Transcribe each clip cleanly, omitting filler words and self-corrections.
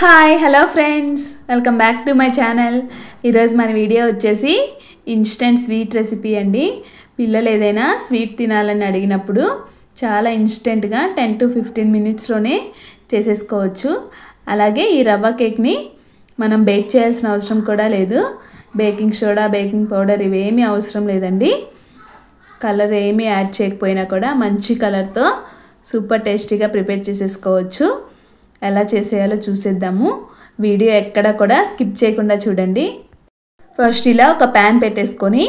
Hi hello friends, welcome back to my channel. ఈరోజు మన video వచ్చేసి ఇన్స్టెంట్ స్వీట్ రెసిపీ అండి. పిల్లలు ఏదైనా స్వీట్ తినాలని అడిగినప్పుడు చాలా ఇన్స్టెంట్గా 10 to 15 మినిట్స్లోనే చేసేసుకోవచ్చు. అలాగే ఈ రవ్వ కేక్ని మనం బేక్ చేయాల్సిన అవసరం కూడా లేదు. బేకింగ్ సోడా, బేకింగ్ పౌడర్ ఇవేమీ అవసరం లేదండి. కలర్ ఏమీ యాడ్ చేయకపోయినా కూడా మంచి కలర్తో సూపర్ టేస్టీగా ప్రిపేర్ చేసేసుకోవచ్చు. ఎలా చేసేయాలో చూసేద్దాము. వీడియో ఎక్కడ కూడా స్కిప్ చేయకుండా చూడండి. ఫస్ట్ ఇలా ఒక ప్యాన్ పెట్టేసుకొని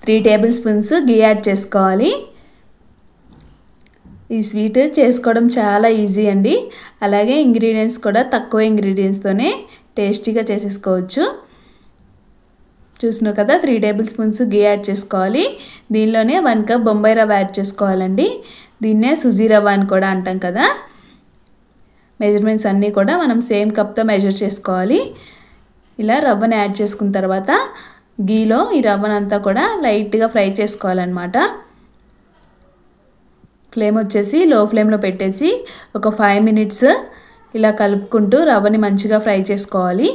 3 టేబుల్ స్పూన్స్ గీ యాడ్ చేసుకోవాలి. ఈ స్వీట్ చేసుకోవడం చాలా ఈజీ అండి. అలాగే ఇంగ్రీడియంట్స్ కూడా తక్కువ ఇంగ్రీడియంట్స్తోనే టేస్టీగా చేసేసుకోవచ్చు. చూస్తున్నారు కదా, 3 టేబుల్ స్పూన్స్ గీ యాడ్ చేసుకోవాలి. దీనిలోనే 1 కప్ బొంబాయి రవ్వ యాడ్ చేసుకోవాలండి. దీన్నే సుజీ రవ్వ అని కూడా అంటాం కదా. మెజర్మెంట్స్ అన్నీ కూడా మనం సేమ్ కప్తో మెజర్ చేసుకోవాలి. ఇలా రవ్వని యాడ్ చేసుకున్న తర్వాత గీలో ఈ రవ్వనంతా కూడా లైట్గా ఫ్రై చేసుకోవాలన్నమాట. ఫ్లేమ్ వచ్చేసి లో ఫ్లేమ్లో పెట్టేసి ఒక 5 మినిట్స్ ఇలా కలుపుకుంటూ రవ్వని మంచిగా ఫ్రై చేసుకోవాలి.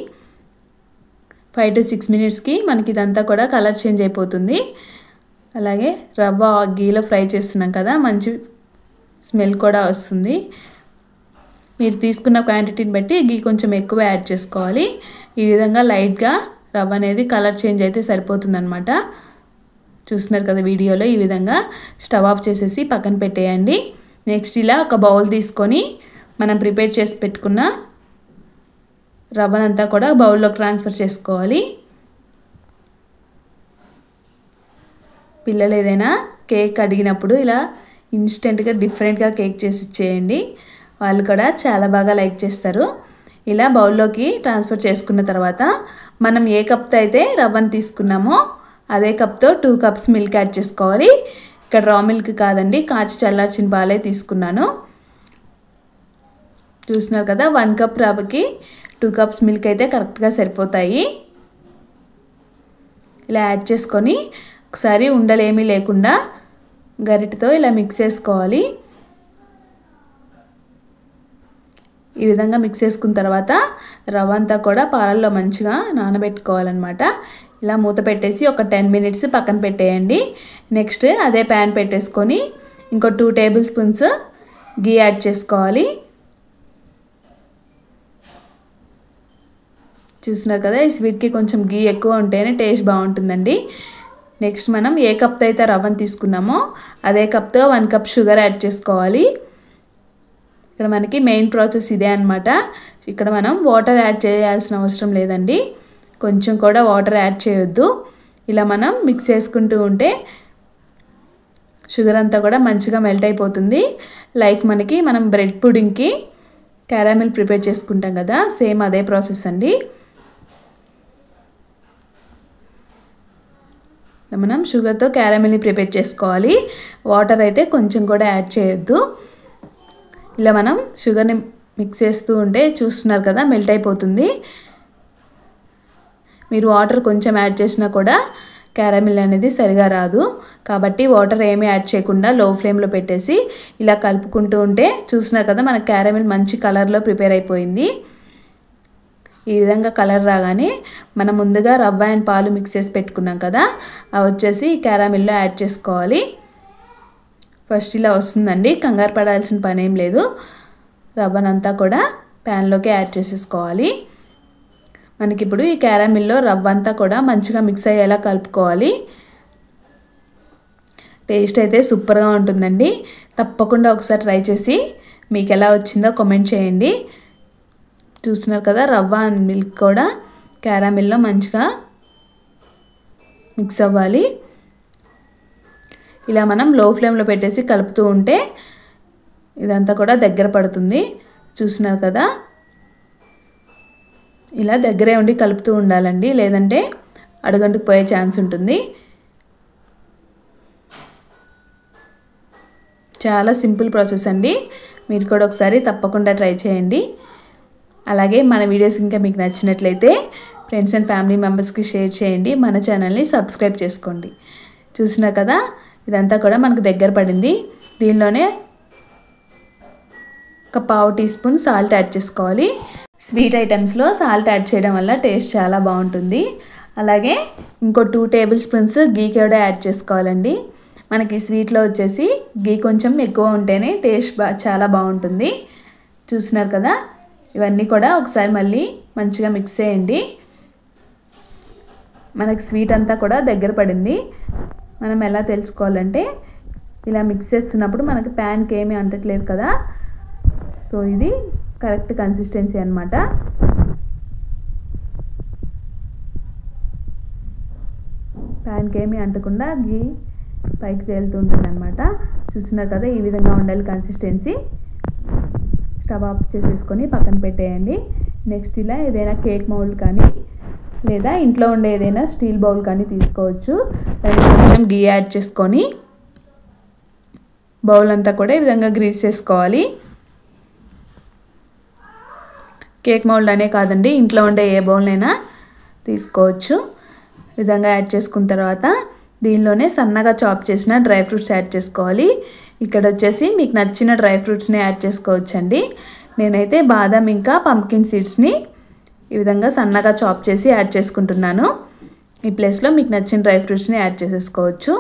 5 to 6 మినిట్స్కి మనకి ఇదంతా కూడా కలర్ చేంజ్ అయిపోతుంది. అలాగే రవ్వ గీలో ఫ్రై చేస్తున్నాం కదా, మంచి స్మెల్ కూడా వస్తుంది. మీరు తీసుకున్న క్వాంటిటీని బట్టి గీ కొంచెం ఎక్కువ యాడ్ చేసుకోవాలి. ఈ విధంగా లైట్గా రవ్వ అనేది కలర్ చేంజ్ అయితే సరిపోతుందన్నమాట. చూస్తున్నారు కదా వీడియోలో. ఈ విధంగా స్టవ్ ఆఫ్ చేసేసి పక్కన పెట్టేయండి. నెక్స్ట్ ఇలా ఒక బౌల్ తీసుకొని మనం ప్రిపేర్ చేసి పెట్టుకున్న రవ్వనంతా కూడా బౌల్లోకి ట్రాన్స్ఫర్ చేసుకోవాలి. పిల్లలు ఏదైనా కేక్ అడిగినప్పుడు ఇలా ఇన్స్టెంట్గా డిఫరెంట్గా కేక్ చేసి ఇచ్చేయండి. వాళ్ళు కూడా చాలా బాగా లైక్ చేస్తారు. ఇలా బౌల్లోకి ట్రాన్స్ఫర్ చేసుకున్న తర్వాత మనం ఏ కప్తో అయితే రవ్వను తీసుకున్నామో అదే కప్తో 2 కప్స్ మిల్క్ యాడ్ చేసుకోవాలి. ఇక్కడ రా మిల్క్ కాదండి, కాచి చల్లార్చిన పాలే తీసుకున్నాను. చూస్తున్నారు కదా, 1 కప్ రవ్వకి 2 కప్స్ మిల్క్ అయితే కరెక్ట్గా సరిపోతాయి. ఇలా యాడ్ చేసుకొని ఒకసారి ఉండలేమీ లేకుండా గరిటెతో ఇలా మిక్స్ చేసుకోవాలి. ఈ విధంగా మిక్స్ చేసుకున్న తర్వాత రవ్వ అంతా కూడా పాలల్లో మంచిగా నానబెట్టుకోవాలన్నమాట. ఇలా మూత పెట్టేసి ఒక 10 మినిట్స్ పక్కన పెట్టేయండి. నెక్స్ట్ అదే ప్యాన్ పెట్టేసుకొని ఇంకో 2 టేబుల్ స్పూన్స్ గీ యాడ్ చేసుకోవాలి. చూస్తున్నారు కదా, ఈ స్వీట్కి కొంచెం గీ ఎక్కువ ఉంటేనే టేస్ట్ బాగుంటుందండి. నెక్స్ట్ మనం ఏ కప్తో అయితే రవ్వను తీసుకున్నామో అదే కప్తో 1 కప్ షుగర్ యాడ్ చేసుకోవాలి. ఇక్కడ మనకి మెయిన్ ప్రాసెస్ ఇదే అనమాట. ఇక్కడ మనం వాటర్ యాడ్ చేయాల్సిన అవసరం లేదండి. కొంచెం కూడా వాటర్ యాడ్ చేయొద్దు. ఇలా మనం మిక్స్ చేసుకుంటూ ఉంటే షుగర్ అంతా కూడా మంచిగా మెల్ట్ అయిపోతుంది. లైక్ మనం బ్రెడ్ పుడింగ్కి క్యారమిల్ ప్రిపేర్ చేసుకుంటాం కదా, సేమ్ అదే ప్రాసెస్ అండి. మనం షుగర్తో క్యారమిల్ని ప్రిపేర్ చేసుకోవాలి. వాటర్ అయితే కొంచెం కూడా యాడ్ చేయొద్దు. ఇలా మనం షుగర్ని మిక్స్ చేస్తూ ఉంటే చూస్తున్నారు కదా, మెల్ట్ అయిపోతుంది. మీరు వాటర్ కొంచెం యాడ్ చేసినా కూడా క్యారమిల్ అనేది సరిగా రాదు. కాబట్టి వాటర్ ఏమీ యాడ్ చేయకుండా లో ఫ్లేమ్లో పెట్టేసి ఇలా కలుపుకుంటూ ఉంటే చూస్తున్నారు కదా, మన క్యారమిల్ మంచి కలర్లో ప్రిపేర్ అయిపోయింది. ఈ విధంగా కలర్ రాగానే మనం ముందుగా రవ్వ అండ్ పాలు మిక్స్ చేసి పెట్టుకున్నాం కదా, అవి వచ్చేసి క్యారమిల్లో యాడ్ చేసుకోవాలి. ఫస్ట్ ఇలా వస్తుందండి, కంగారు పడాల్సిన పని ఏం లేదు. రవ్వనంతా కూడా ప్యాన్లోకి యాడ్ చేసేసుకోవాలి. మనకిప్పుడు ఈ క్యారమిల్లో రవ్వ అంతా కూడా మంచిగా మిక్స్ అయ్యేలా కలుపుకోవాలి. టేస్ట్ అయితే సూపర్గా ఉంటుందండి. తప్పకుండా ఒకసారి ట్రై చేసి మీకు ఎలా వచ్చిందో కామెంట్ చేయండి. చూస్తున్నారు కదా, రవ్వ అండ్ మిల్క్ కూడా క్యారమిల్లో మంచిగా మిక్స్ అవ్వాలి. ఇలా మనం లో ఫ్లేమ్లో పెట్టేసి కలుపుతూ ఉంటే ఇదంతా కూడా దగ్గర పడుతుంది. చూస్తున్నారు కదా, ఇలా దగ్గరే ఉండి కలుపుతూ ఉండాలండి, లేదంటే అడుగంటుకు పోయే ఛాన్స్ ఉంటుంది. చాలా సింపుల్ ప్రాసెస్ అండి. మీరు కూడా ఒకసారి తప్పకుండా ట్రై చేయండి. అలాగే మన వీడియోస్ ఇంకా మీకు నచ్చినట్లయితే ఫ్రెండ్స్ అండ్ ఫ్యామిలీ మెంబర్స్కి షేర్ చేయండి. మన ఛానల్ని సబ్స్క్రైబ్ చేసుకోండి. చూస్తున్నారు కదా, ఇదంతా కూడా మనకు దగ్గర పడింది. దీనిలోనే ఒక 1/2 టీ స్పూన్ సాల్ట్ యాడ్ చేసుకోవాలి. స్వీట్ ఐటమ్స్లో సాల్ట్ యాడ్ చేయడం వల్ల టేస్ట్ చాలా బాగుంటుంది. అలాగే ఇంకో 2 టేబుల్ స్పూన్స్ గీ కూడా యాడ్ చేసుకోవాలండి. మనకి స్వీట్లో వచ్చేసి గీ కొంచెం ఎక్కువ ఉంటేనే టేస్ట్ చాలా బాగుంటుంది. చూస్తున్నారు కదా, ఇవన్నీ కూడా ఒకసారి మళ్ళీ మంచిగా మిక్స్ చేయండి. మనకి స్వీట్ అంతా కూడా దగ్గర పడింది. మనం ఎలా తెలుసుకోవాలంటే ఇలా మిక్స్ చేస్తున్నప్పుడు మనకి ప్యాన్కి ఏమీ అంటట్లేదు కదా, సో ఇది కరెక్ట్ కన్సిస్టెన్సీ అన్నమాట. ప్యాన్కి ఏమీ అంటకుండా గీ పైకి తేలుతుంటుంది అనమాట. చూస్తున్నారు కదా, ఈ విధంగా ఉండాలి కన్సిస్టెన్సీ. స్టవ్ ఆఫ్ చేసేసుకొని పక్కన పెట్టేయండి. నెక్స్ట్ ఇలా ఏదైనా కేక్ మౌల్డ్ కానీ లేదా ఇంట్లో ఉండే ఏదైనా స్టీల్ బౌల్ కానీ తీసుకోవచ్చు. కొంచెం గీ యాడ్ చేసుకొని బౌల్ అంతా కూడా ఈ విధంగా గ్రీస్ చేసుకోవాలి. కేక్ మౌల్డ్ అనే కాదండి, ఇంట్లో ఉండే ఏ బౌల్నైనా తీసుకోవచ్చు. ఈ విధంగా యాడ్ చేసుకున్న తర్వాత దీనిలోనే సన్నగా చాప్ చేసిన డ్రై ఫ్రూట్స్ యాడ్ చేసుకోవాలి. ఇక్కడ వచ్చేసి మీకు నచ్చిన డ్రై ఫ్రూట్స్ని యాడ్ చేసుకోవచ్చండి. నేనైతే బాదం ఇంకా పంప్కిన్ సీడ్స్ని ఈ విధంగా సన్నగా చాప్ చేసి యాడ్ చేసుకుంటున్నాను. ఈ ప్లేస్లో మీకు నచ్చిన డ్రై ఫ్రూట్స్ని యాడ్ చేసేసుకోవచ్చు.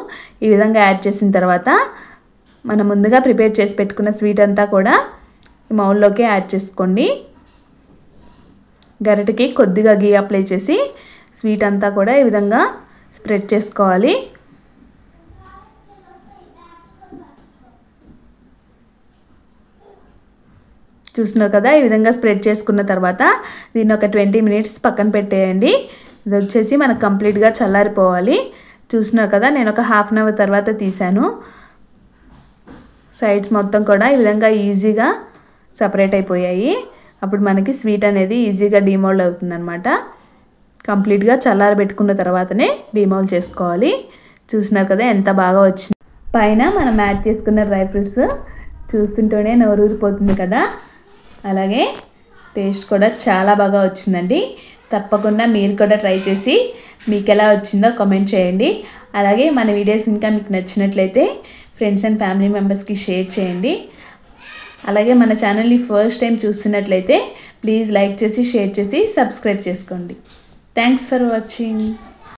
ఈ విధంగా యాడ్ చేసిన తర్వాత మనం ముందుగా ప్రిపేర్ చేసి పెట్టుకున్న స్వీట్ అంతా కూడా ఈ మౌల్లోకి యాడ్ చేసుకోండి. గరిటెకి కొద్దిగా గీ అప్లై చేసి స్వీట్ అంతా కూడా ఈ విధంగా స్ప్రెడ్ చేసుకోవాలి. చూస్తున్నారు కదా, ఈ విధంగా స్ప్రెడ్ చేసుకున్న తర్వాత దీన్ని ఒక 20 మినిట్స్ పక్కన పెట్టేయండి. ఇది వచ్చేసి మనకు కంప్లీట్గా చల్లారిపోవాలి. చూస్తున్నారు కదా, నేను ఒక హాఫ్ అన్ అవర్ తర్వాత తీసాను. సైడ్స్ మొత్తం కూడా ఈ విధంగా ఈజీగా సపరేట్ అయిపోయాయి. అప్పుడు మనకి స్వీట్ అనేది ఈజీగా డిమోల్డ్ అవుతుందన్నమాట. కంప్లీట్గా చల్లారబెట్టుకున్న తర్వాతనే డిమోల్డ్ చేసుకోవాలి. చూస్తున్నారు కదా ఎంత బాగా వచ్చింది. పైన మనం యాడ్ చేసుకున్న డ్రై ఫ్రూట్స్ చూస్తుంటేనే నోరూరిపోతుంది కదా, అలాగే టేస్ట్ కూడా చాలా బాగా వచ్చిందండి. తప్పకుండా మీరు కూడా ట్రై చేసి మీకు ఎలా వచ్చిందో కామెంట్ చేయండి. అలాగే మన వీడియోస్ ఇంకా మీకు నచ్చినట్లయితే ఫ్రెండ్స్ అండ్ ఫ్యామిలీ మెంబర్స్కి షేర్ చేయండి. అలాగే మన ఛానల్ని ఫస్ట్ టైం చూస్తున్నట్లయితే ప్లీజ్ లైక్ చేసి షేర్ చేసి సబ్స్క్రైబ్ చేసుకోండి. Thanks for watching.